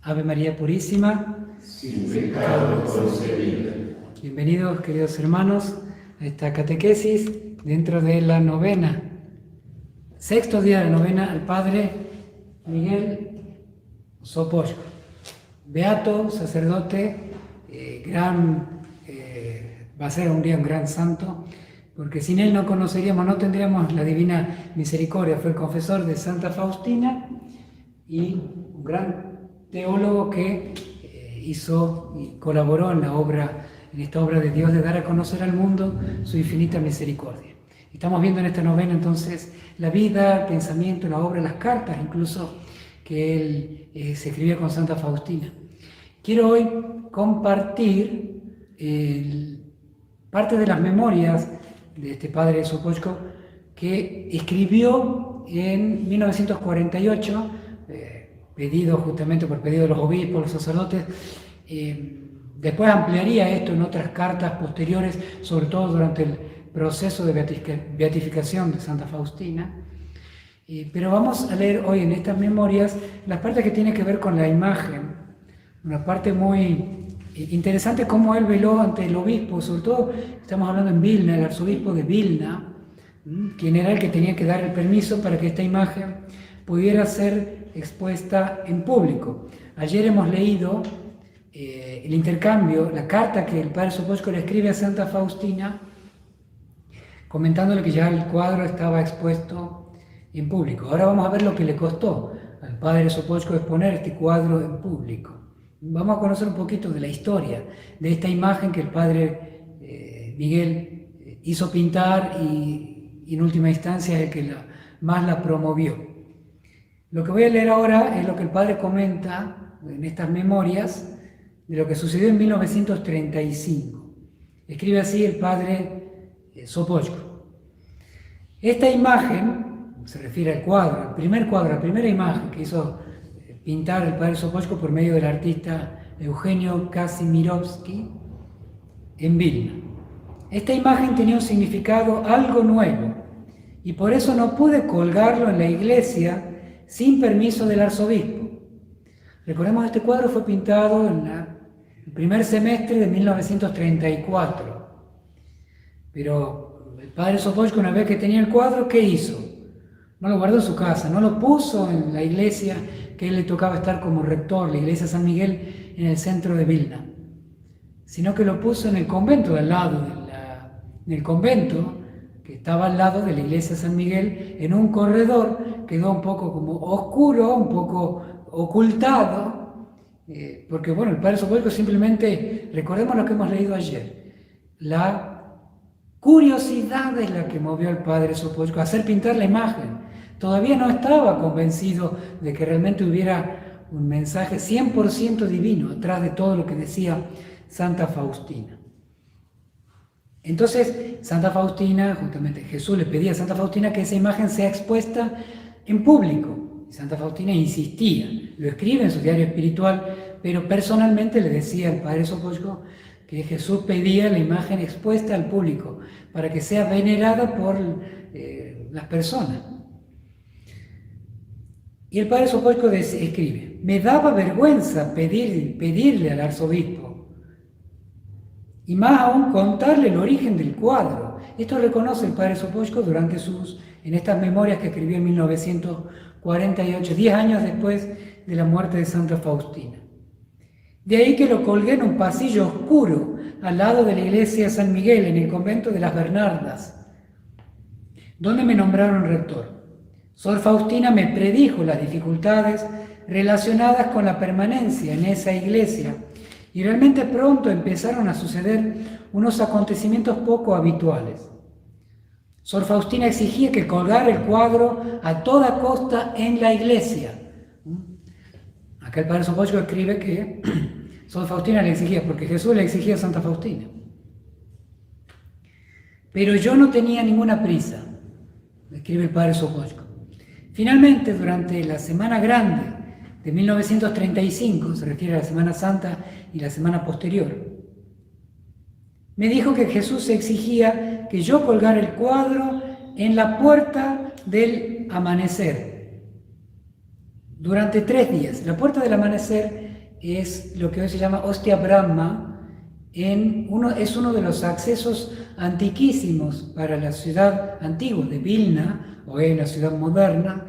Ave María Purísima, sin pecado concebida. Bienvenidos, queridos hermanos, a esta catequesis dentro de la novena, sexto día de la novena al Padre Miguel Sopoćko, beato, sacerdote, va a ser un día un gran santo, porque sin él no conoceríamos, no tendríamos la divina misericordia. Fue el confesor de Santa Faustina y un gran teólogo que hizo y colaboró en esta obra de Dios de dar a conocer al mundo su infinita misericordia. Estamos viendo en esta novena entonces la vida, el pensamiento, la obra, las cartas incluso que él se escribía con Santa Faustina. Quiero hoy compartir parte de las memorias de este padre Sopoćko que escribió en 1948, pedido justamente por pedido de los obispos, los sacerdotes. Después ampliaría esto en otras cartas posteriores, sobre todo durante el proceso de beatificación de Santa Faustina. Pero vamos a leer hoy en estas memorias las partes que tienen que ver con la imagen, una parte muy interesante cómo él veló ante el obispo, sobre todo estamos hablando en Vilna, el arzobispo de Vilna, quien era el que tenía que dar el permiso para que esta imagen pudiera ser expuesta en público. Ayer hemos leído el intercambio, la carta que el padre Sopoćko le escribe a Santa Faustina, comentándole que ya el cuadro estaba expuesto en público. Ahora vamos a ver lo que le costó al padre Sopoćko exponer este cuadro en público. Vamos a conocer un poquito de la historia de esta imagen que el padre Miguel hizo pintar y en última instancia es el que más la promovió. Lo que voy a leer ahora es lo que el padre comenta en estas memorias de lo que sucedió en 1935. Escribe así el padre Sopoćko. Esta imagen, se refiere al cuadro, al primer cuadro, la primera imagen que hizo pintar el padre Sopoćko por medio del artista Eugenio Kazimirovsky en Vilna. Esta imagen tenía un significado algo nuevo y por eso no pude colgarlo en la iglesia sin permiso del arzobispo. Recordemos que este cuadro fue pintado en el primer semestre de 1934. Pero el padre Sopoćko, una vez que tenía el cuadro, ¿qué hizo? No lo guardó en su casa, no lo puso en la iglesia que él le tocaba estar como rector, la iglesia San Miguel en el centro de Vilna, sino que lo puso en el convento de al lado, en el convento que estaba al lado de la iglesia San Miguel, en un corredor, quedó un poco como oscuro, un poco ocultado, porque bueno, el padre Sopoćko simplemente, recordemos lo que hemos leído ayer, la curiosidad es la que movió al padre Sopoćko a hacer pintar la imagen. Todavía no estaba convencido de que realmente hubiera un mensaje 100% divino atrás de todo lo que decía Santa Faustina. Entonces, Santa Faustina, justamente Jesús le pedía a Santa Faustina que esa imagen sea expuesta en público. Santa Faustina insistía, lo escribe en su diario espiritual, pero personalmente le decía al padre Sopoćko que Jesús pedía la imagen expuesta al público para que sea venerada por las personas. Y el padre Sopoćko escribe: me daba vergüenza pedirle al arzobispo, y más aún contarle el origen del cuadro. Esto reconoce el padre Sopoćko en estas memorias que escribió en 1948, 10 años después de la muerte de Santa Faustina. De ahí que lo colgué en un pasillo oscuro, al lado de la iglesia San Miguel, en el convento de las Bernardas, donde me nombraron rector. Sor Faustina me predijo las dificultades relacionadas con la permanencia en esa iglesia y realmente pronto empezaron a suceder unos acontecimientos poco habituales. Sor Faustina exigía que colgara el cuadro a toda costa en la iglesia. Acá el padre Sopoćko escribe que Sor Faustina le exigía, porque Jesús le exigía a Santa Faustina. Pero yo no tenía ninguna prisa, escribe el padre Sopoćko. Finalmente, durante la Semana Grande de 1935, se refiere a la Semana Santa y la semana posterior, me dijo que Jesús exigía que yo colgara el cuadro en la puerta del amanecer durante 3 días. La puerta del amanecer es lo que hoy se llama Hostia Brahma, es uno de los accesos antiquísimos para la ciudad antigua de Vilna, hoy es una ciudad moderna,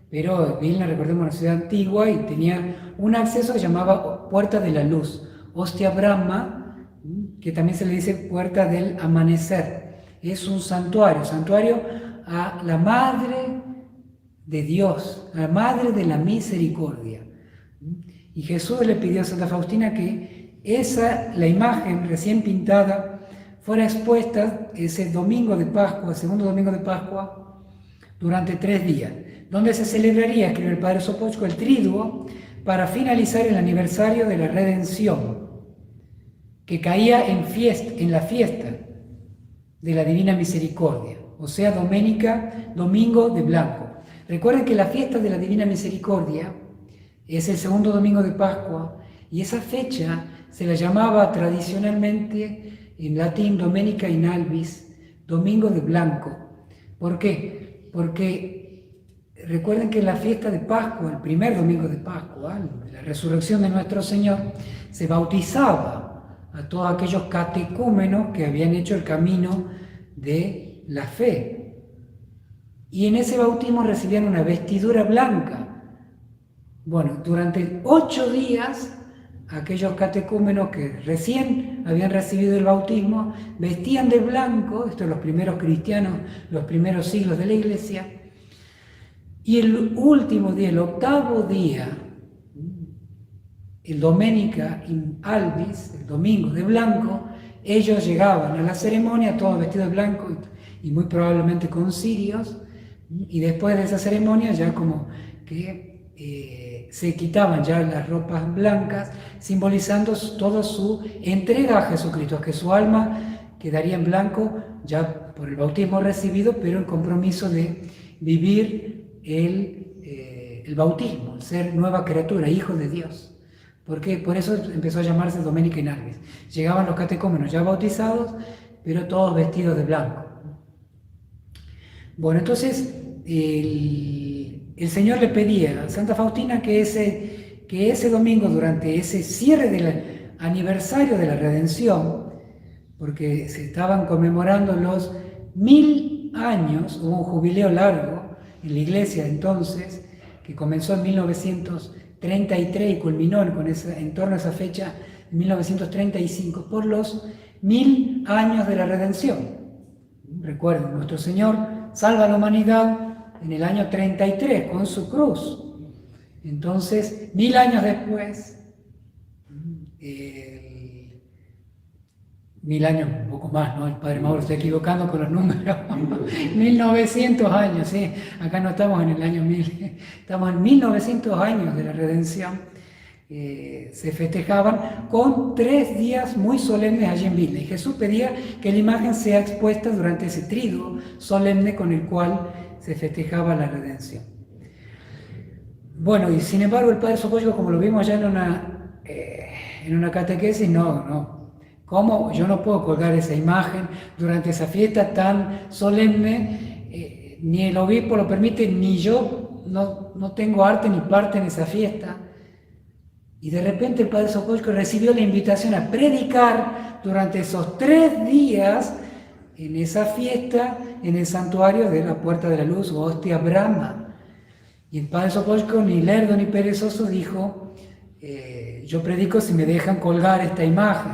pero Vilna, recordemos, una ciudad antigua y tenía un acceso que se llamaba Puerta de la Luz, Hostia Brahma, que también se le dice Puerta del Amanecer. Es un santuario a la Madre de Dios, a la Madre de la Misericordia. Y Jesús le pidió a Santa Faustina que la imagen recién pintada fuera expuesta ese domingo de Pascua, segundo domingo de Pascua, durante 3 días, donde se celebraría, escribe el Padre Sopochko, el Triduo, para finalizar el aniversario de la redención, que caía en la fiesta de la Divina Misericordia, o sea, domingo de Blanco. Recuerden que la fiesta de la Divina Misericordia es el segundo domingo de Pascua, y esa fecha se la llamaba tradicionalmente en latín Domenica in Albis, domingo de Blanco. ¿Por qué? Porque recuerden que la fiesta de Pascua, el primer domingo de Pascua, la resurrección de nuestro Señor, se bautizaba a todos aquellos catecúmenos que habían hecho el camino de la fe. Y en ese bautismo recibían una vestidura blanca. Bueno, durante 8 días, aquellos catecúmenos que recién habían recibido el bautismo vestían de blanco, esto es los primeros cristianos, los primeros siglos de la Iglesia, y el último día, el 8º día, el Domenica in Albis, el domingo de blanco, ellos llegaban a la ceremonia todos vestidos de blanco y muy probablemente con cirios, y después de esa ceremonia ya como que se quitaban ya las ropas blancas, simbolizando toda su entrega a Jesucristo, que su alma quedaría en blanco ya por el bautismo recibido, pero el compromiso de vivir el bautismo, el ser nueva criatura, hijo de Dios. Porque por eso empezó a llamarse Domenica in Albis. Llegaban los catecúmenos ya bautizados, pero todos vestidos de blanco. Bueno, entonces el Señor le pedía a Santa Faustina que ese domingo, durante ese cierre del aniversario de la redención, porque se estaban conmemorando los 1000 años, hubo un jubileo largo en la iglesia entonces, que comenzó en 1933 y culminó en torno a esa fecha, en 1935, por los 1000 años de la redención. Recuerden, nuestro Señor salva a la humanidad en el año 33 con su cruz. Entonces, 1000 años después, 1000 años, un poco más, ¿no? El Padre Mauro está equivocando con los números. 1900 años, ¿sí? Acá no estamos en el año 1000, estamos en 1900 años de la redención. Se festejaban con 3 días muy solemnes allí en Vilna. Y Jesús pedía que la imagen sea expuesta durante ese triduo solemne con el cual se festejaba la redención. Bueno, y sin embargo el Padre Sopochko, como lo vimos ya en una catequesis, no. ¿Cómo? Yo no puedo colgar esa imagen durante esa fiesta tan solemne, ni el obispo lo permite, ni yo no tengo arte ni parte en esa fiesta. Y de repente el Padre Sopochko recibió la invitación a predicar durante esos 3 días en esa fiesta, en el santuario de la Puerta de la Luz, o Hostia Brahma. Y el Padre Sopochko, ni lerdo ni perezoso, dijo, yo predico si me dejan colgar esta imagen,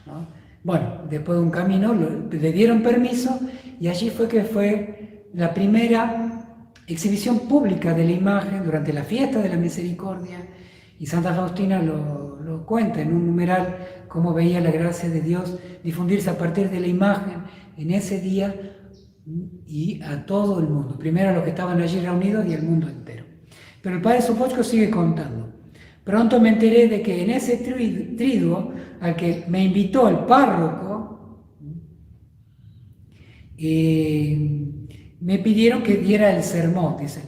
¿no? Bueno, después de un camino le dieron permiso, y allí fue la primera exhibición pública de la imagen durante la fiesta de la Misericordia. Y Santa Faustina lo cuenta en un numeral, cómo veía la gracia de Dios difundirse a partir de la imagen en ese día y a todo el mundo. Primero a los que estaban allí reunidos y al mundo entero. Pero el Padre Sopochko sigue contando. Pronto me enteré de que en ese triduo al que me invitó el párroco, me pidieron que diera el sermón, dice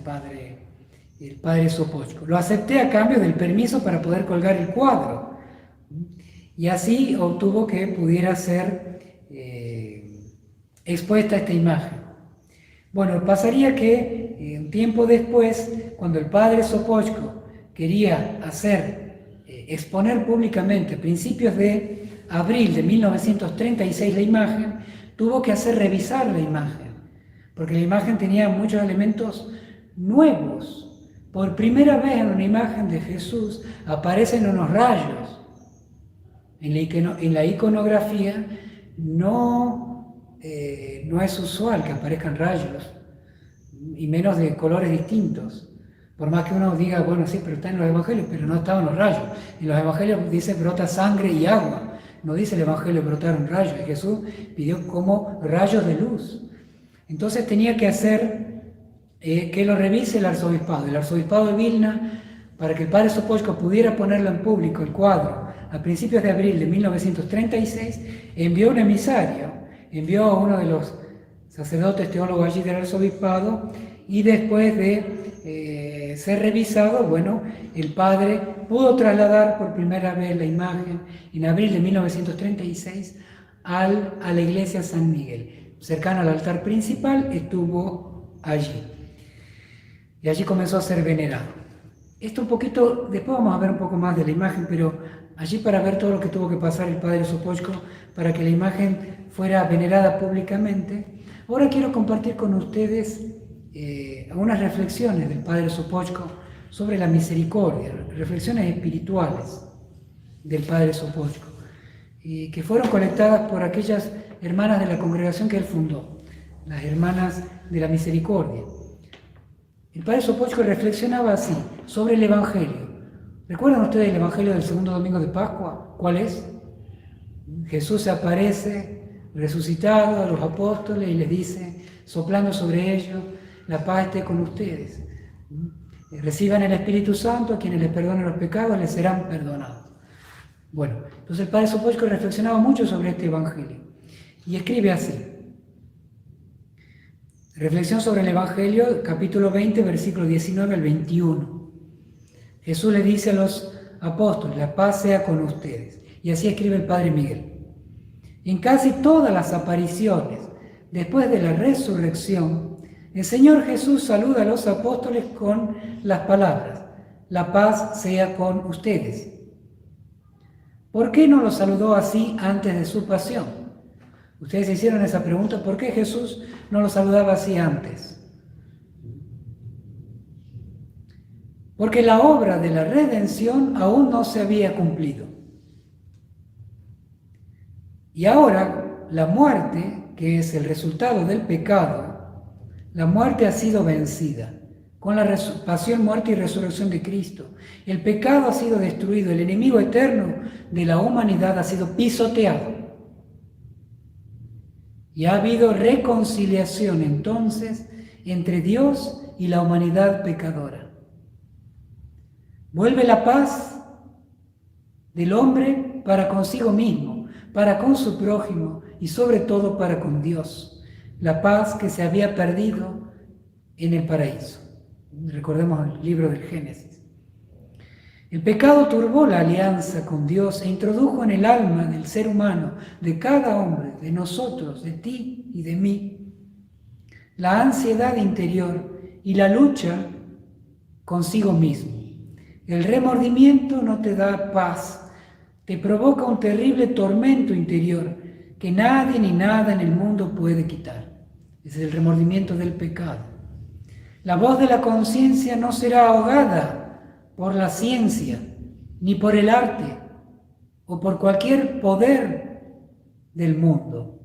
el padre Sopochko. Lo acepté a cambio del permiso para poder colgar el cuadro. Y así obtuvo que pudiera ser expuesta esta imagen. Bueno, pasaría que un tiempo después, cuando el padre Sopochko quería hacer exponer públicamente a principios de abril de 1936 la imagen, tuvo que hacer revisar la imagen, porque la imagen tenía muchos elementos nuevos. Por primera vez en una imagen de Jesús aparecen unos rayos. En la iconografía no es usual que aparezcan rayos, y menos de colores distintos. Por más que uno diga, bueno, sí, pero está en los evangelios, pero no estaban los rayos. En los evangelios dice brota sangre y agua. No dice el evangelio brotaron rayos. Y Jesús pidió como rayos de luz. Entonces tenía que hacer que lo revise el arzobispado. El arzobispado de Vilna, para que el padre Sopocko pudiera ponerlo en público, el cuadro, a principios de abril de 1936, envió un emisario, envió a uno de los sacerdotes teólogos allí del arzobispado, y después de ser revisado, bueno, el padre pudo trasladar por primera vez la imagen en abril de 1936 a la iglesia San Miguel, cercano al altar principal. Estuvo allí y allí comenzó a ser venerado. Esto un poquito, después vamos a ver un poco más de la imagen, pero allí para ver todo lo que tuvo que pasar el padre Sopocko para que la imagen fuera venerada públicamente. Ahora quiero compartir con ustedes algunas reflexiones del padre Sopocko sobre la misericordia, reflexiones espirituales del padre Sopocko, que fueron colectadas por aquellas hermanas de la congregación que él fundó, las hermanas de la misericordia. El padre Sopocko reflexionaba así sobre el Evangelio. ¿Recuerdan ustedes el Evangelio del segundo domingo de Pascua? ¿Cuál es? Jesús se aparece resucitado a los apóstoles y les dice, soplando sobre ellos, la paz esté con ustedes. Reciban el Espíritu Santo, a quienes les perdonen los pecados les serán perdonados. Bueno, entonces el padre Sopocko reflexionaba mucho sobre este Evangelio y escribe así. Reflexión sobre el Evangelio, capítulo 20, versículo 19 al 21. Jesús le dice a los apóstoles, la paz sea con ustedes. Y así escribe el padre Miguel. En casi todas las apariciones, después de la resurrección, el Señor Jesús saluda a los apóstoles con las palabras, la paz sea con ustedes. ¿Por qué no los saludó así antes de su pasión? Ustedes se hicieron esa pregunta, ¿por qué Jesús no los saludaba así antes? Porque la obra de la redención aún no se había cumplido. Y ahora la muerte, que es el resultado del pecado, la muerte ha sido vencida con la pasión, muerte y resurrección de Cristo. El pecado ha sido destruido, el enemigo eterno de la humanidad ha sido pisoteado. Y ha habido reconciliación entonces entre Dios y la humanidad pecadora. Vuelve la paz del hombre para consigo mismo, para con su prójimo y sobre todo para con Dios. La paz que se había perdido en el paraíso. Recordemos el libro del Génesis. El pecado turbó la alianza con Dios e introdujo en el alma del ser humano, de cada hombre, de nosotros, de ti y de mí, la ansiedad interior y la lucha consigo mismo. El remordimiento no te da paz, te provoca un terrible tormento interior que nadie ni nada en el mundo puede quitar. Ese es el remordimiento del pecado. La voz de la conciencia no será ahogada por la ciencia, ni por el arte, o por cualquier poder del mundo.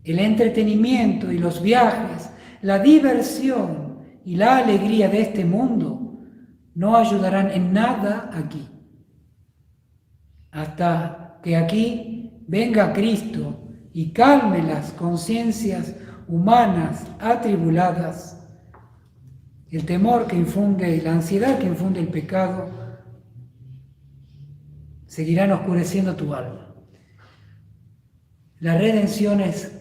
El entretenimiento y los viajes, la diversión y la alegría de este mundo no ayudarán en nada aquí. Hasta que aquí venga Cristo y calme las conciencias humanas atribuladas, el temor que infunde y la ansiedad que infunde el pecado seguirán oscureciendo tu alma. La redención es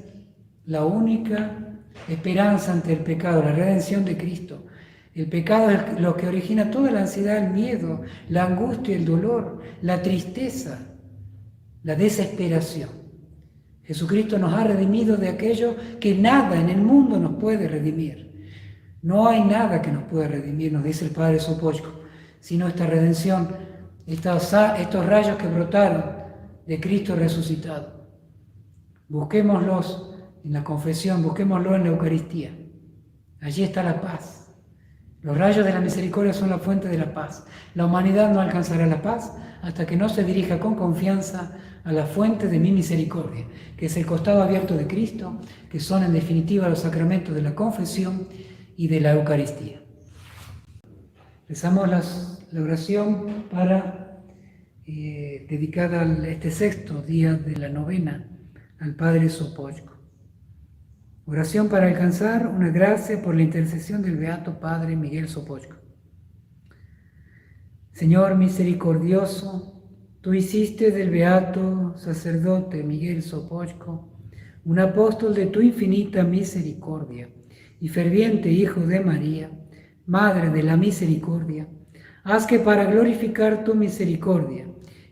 la única esperanza ante el pecado, la redención de Cristo. El pecado es lo que origina toda la ansiedad, el miedo, la angustia, el dolor, la tristeza, la desesperación. Jesucristo nos ha redimido de aquello que nada en el mundo nos puede redimir. No hay nada que nos pueda redimir, nos dice el padre Sopocko, sino esta redención estos rayos que brotaron de Cristo resucitado. Busquémoslos en la confesión, busquémoslo en la Eucaristía. Allí está la paz. Los rayos de la misericordia son la fuente de la paz. La humanidad no alcanzará la paz hasta que no se dirija con confianza a la fuente de mi misericordia, que es el costado abierto de Cristo, que son en definitiva los sacramentos de la confesión y de la Eucaristía. Rezamos la oración dedicada a este sexto día de la novena al Padre Sopocko. Oración para alcanzar una gracia por la intercesión del Beato Padre Miguel Sopocko. Señor misericordioso, tú hiciste del Beato sacerdote Miguel Sopocko un apóstol de tu infinita misericordia y ferviente Hijo de María, Madre de la Misericordia. Haz que para glorificar tu misericordia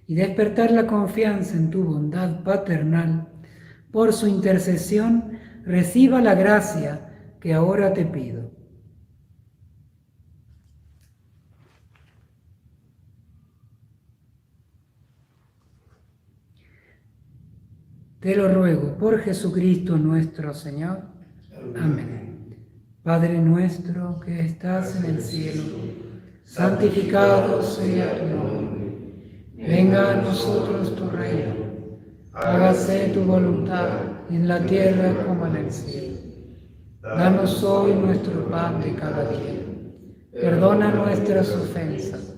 y despertar la confianza en tu bondad paternal, por su intercesión reciba la gracia que ahora te pido. Te lo ruego por Jesucristo nuestro Señor. Amén. Padre nuestro que estás en el cielo, santificado sea tu nombre. Venga a nosotros tu reino. Hágase tu voluntad en la tierra como en el cielo. Danos hoy nuestro pan de cada día. Perdona nuestras ofensas,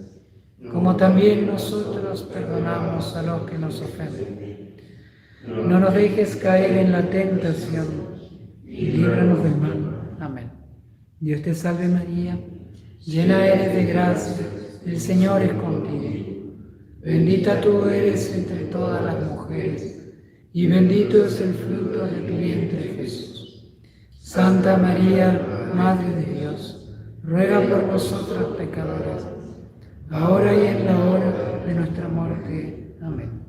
como también nosotros perdonamos a los que nos ofenden. No nos dejes caer en la tentación y líbranos del mal. Amén. Dios te salve María, llena eres de gracia, el Señor es contigo. Bendita tú eres entre todas las mujeres, y bendito es el fruto de tu vientre Jesús. Santa María, Madre de Dios, ruega por nosotros pecadores, ahora y en la hora de nuestra muerte. Amén.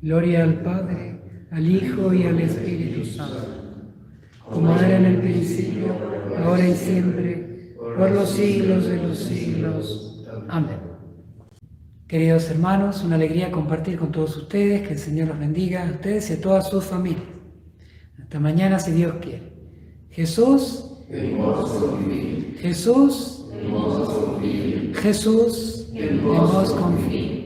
Gloria al Padre, al Hijo y al Espíritu Santo, como era en el principio, ahora y siempre, por los siglos de los siglos. Amén. Queridos hermanos, una alegría compartir con todos ustedes, que el Señor los bendiga a ustedes y a todas sus familias. Hasta mañana si Dios quiere. Jesús, Jesús, Jesús, en vos confío.